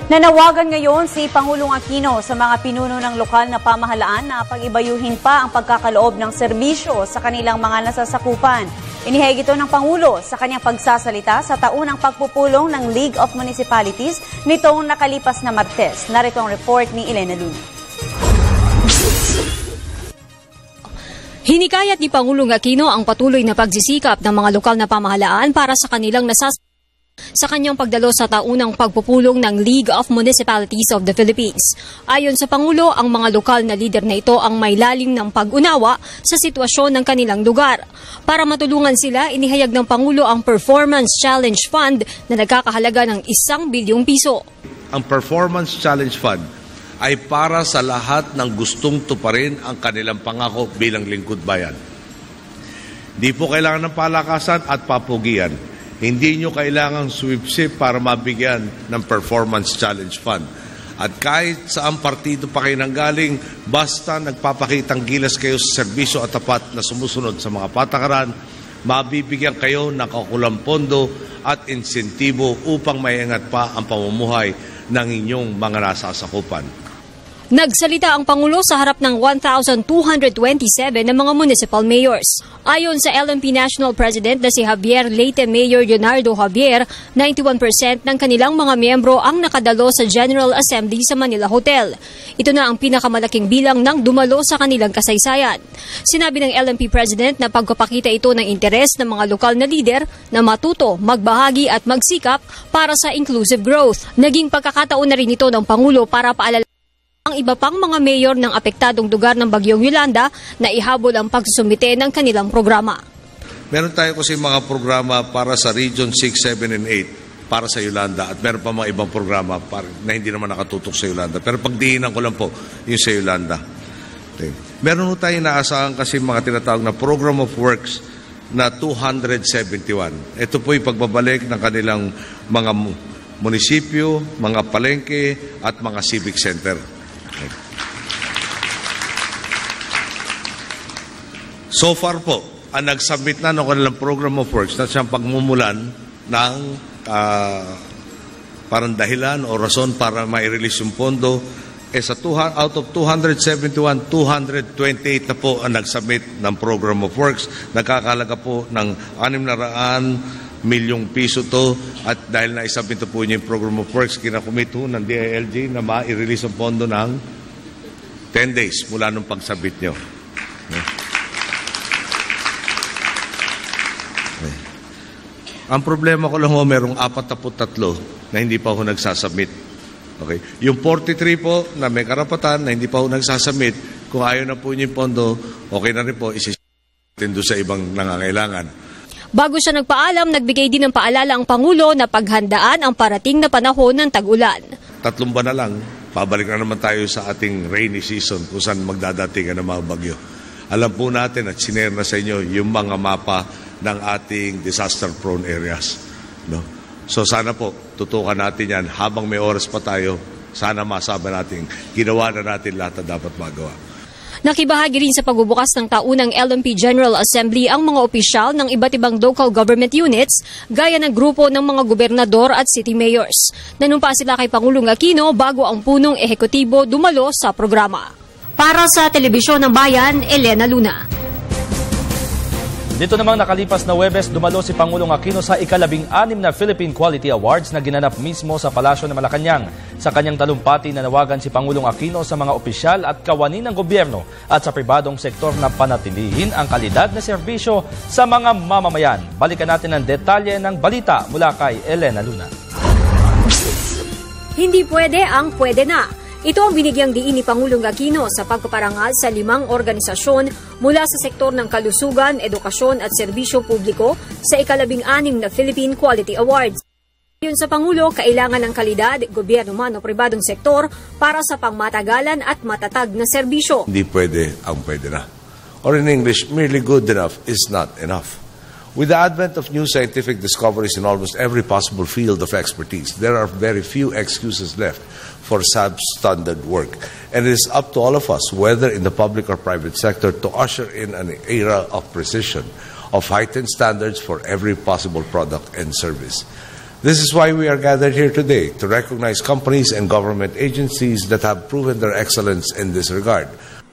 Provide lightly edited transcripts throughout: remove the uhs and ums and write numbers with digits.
Nanawagan ngayon si Pangulong Aquino sa mga pinuno ng lokal na pamahalaan na pag-ibayuhin pa ang pagkakaloob ng serbisyo sa kanilang mga nasasakupan. Inihayag ito ng Pangulo sa kanyang pagsasalita sa taunang pagpupulong ng League of Municipalities nitong nakalipas na Martes. Narito ang report ni Elena Luna. Hinikayat ni Pangulong Aquino ang patuloy na pagsisikap ng mga lokal na pamahalaan para sa kanilang sa kanyang pagdalo sa taunang pagpupulong ng League of Municipalities of the Philippines. Ayon sa Pangulo, ang mga lokal na lider na ito ang may lalim ng pag-unawa sa sitwasyon ng kanilang lugar. Para matulungan sila, inihayag ng Pangulo ang Performance Challenge Fund na nagkakahalaga ng 1 bilyong piso. Ang Performance Challenge Fund ay para sa lahat ng gustong tuparin ang kanilang pangako bilang lingkod bayan. Di po kailangan ng palakasan at papugian. Hindi nyo kailangang sweepsip para mabigyan ng Performance Challenge Fund. At kahit saan partido pa kayo nanggaling, basta nagpapakitang gilas kayo sa serbisyo at tapat na sumusunod sa mga patakaran, mabibigyan kayo ng kakulang pondo at insentibo upang maiangat pa ang pamumuhay ng inyong mga nasasakupan. Nagsalita ang Pangulo sa harap ng 1,227 na mga municipal mayors. Ayon sa LMP National President na si Javier Leyte Mayor Leonardo Javier, 91% ng kanilang mga miyembro ang nakadalo sa General Assembly sa Manila Hotel. Ito na ang pinakamalaking bilang ng dumalo sa kanilang kasaysayan. Sinabi ng LMP President na pagpapakita ito ng interes ng mga lokal na lider na matuto, magbahagi at magsikap para sa inclusive growth. Naging pagkakataon na rin ito ng Pangulo para paalala ang iba pang mga mayor ng apektadong lugar ng Bagyong Yolanda na ihabol ang pagsusumite ng kanilang programa. Meron tayo kasi mga programa para sa Region 6, 7, and 8 para sa Yolanda at meron pa mga ibang programa na hindi naman nakatutok sa Yolanda. Pero pagdiinan ko lang po yung sa Yolanda. Okay. Meron tayo inaasahan kasi mga tinatawag na Program of Works na 271. Ito po yung pagbabalik ng kanilang mga munisipyo, mga palengke at mga civic center. So far po, ang nag-submit na ng kanilang Program of Works na siyang pagmumulan ng parang dahilan o rason para ma-release yung pondo, out of 271, 228 na po ang nag-submit ng Program of Works. Nagkakalaga po ng 600 milyong piso to at dahil na-submit po niyo yung Program of Works, kinakomit po ng DILG na ma-release ang pondo ng 10 days mula nung pag-submit nyo. Ang problema ko lang ho, merong 43 na hindi pa ho nagsasubmit. Okay? Yung 43 po na may karapatan na hindi pa ho nagsasubmit, kung ayaw na po niyo yung pondo, okay na rin po, isisipin doon sa ibang nangangailangan. Bago siya nagpaalam, nagbigay din ng paalala ang Pangulo na paghandaan ang parating na panahon ng tag-ulan. 3 buwan na lang, pabalik na naman tayo sa ating rainy season kung saan magdadatingan ng mga bagyo. Alam po natin at sinare na sa inyo yung mga mapa ng ating disaster-prone areas. No? So sana po, tutukan natin yan habang may oras pa tayo. Sana masaba natin, ginawa na natin lahat na dapat magawa. Nakibahagi rin sa pagbubukas ng taunang LMP General Assembly ang mga opisyal ng iba't ibang local government units gaya ng grupo ng mga gobernador at city mayors. Nanumpa sila kay Pangulong Aquino bago ang punong ehekutibo dumalo sa programa. Para sa Telebisyon ng Bayan, Elena Luna. Dito namang nakalipas na Huwebes, dumalo si Pangulong Aquino sa ika-16 na Philippine Quality Awards na ginanap mismo sa Palasyo ng Malacanang. Sa kanyang talumpati, nanawagan si Pangulong Aquino sa mga opisyal at kawani ng gobyerno at sa pribadong sektor na panatilihin ang kalidad na serbisyo sa mga mamamayan. Balikan natin ang detalye ng balita mula kay Elena Luna. Hindi pwede ang pwede na. Ito ang binigyang diin ni Pangulong Aquino sa pagpaparangal sa 5 organisasyon mula sa sektor ng kalusugan, edukasyon at serbisyo publiko sa ika-16 na Philippine Quality Awards. Ayon sa Pangulo, kailangan ng kalidad, gobyerno man o pribadong sektor para sa pangmatagalan at matatag na serbisyo. Hindi pwede ang pwede na. Or in English, merely good enough is not enough. With the advent of new scientific discoveries in almost every possible field of expertise, there are very few excuses left for substandard work. And it is up to all of us, whether in the public or private sector, to usher in an era of precision, of heightened standards for every possible product and service. This is why we are gathered here today, to recognize companies and government agencies that have proven their excellence in this regard.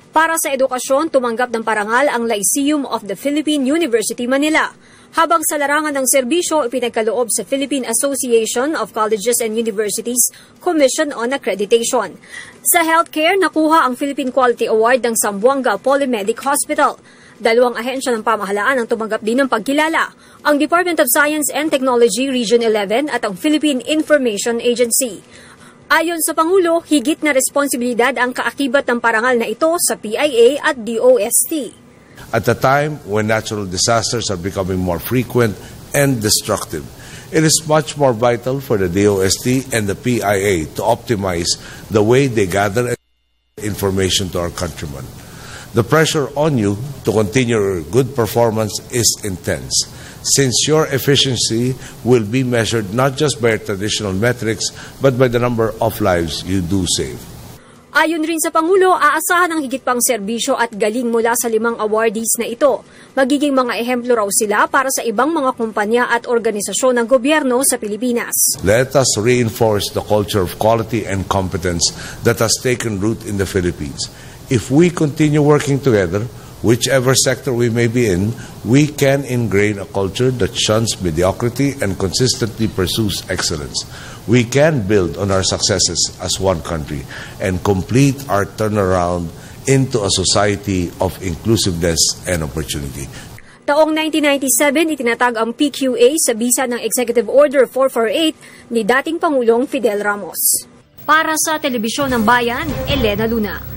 Para sa edukasyon, tumanggap ng parangal ang Lyceum of the Philippine University, Manila. Habang sa larangan ng serbisyo, ipinagkaloob sa Philippine Association of Colleges and Universities Commission on Accreditation. Sa healthcare, nakuha ang Philippine Quality Award ng Zamboanga Polymedic Hospital. 2 ahensya ng pamahalaan ang tumanggap din ng pagkilala, ang Department of Science and Technology Region 11 at ang Philippine Information Agency. Ayon sa Pangulo, higit na responsibilidad ang kaakibat ng parangal na ito sa PIA at DOST. At a time when natural disasters are becoming more frequent and destructive, it is much more vital for the DOST and the PIA to optimize the way they gather information to our countrymen. The pressure on you to continue your good performance is intense, since your efficiency will be measured not just by traditional metrics, but by the number of lives you do save. Ayon rin sa Pangulo, aasahan ang higit pang serbisyo at galing mula sa 5 awardees na ito. Magiging mga ehemplo raw sila para sa ibang mga kumpanya at organisasyon ng gobyerno sa Pilipinas. Let us reinforce the culture of quality and competence that has taken root in the Philippines. If we continue working together, whichever sector we may be in, we can ingrain a culture that shuns mediocrity and consistently pursues excellence. We can build on our successes as one country and complete our turnaround into a society of inclusiveness and opportunity. Taong 1997, itinatag ang PQA sa bisa ng Executive Order 448 ni dating Pangulong Fidel Ramos. Para sa Telebisyon ng Bayan, Elena Luna.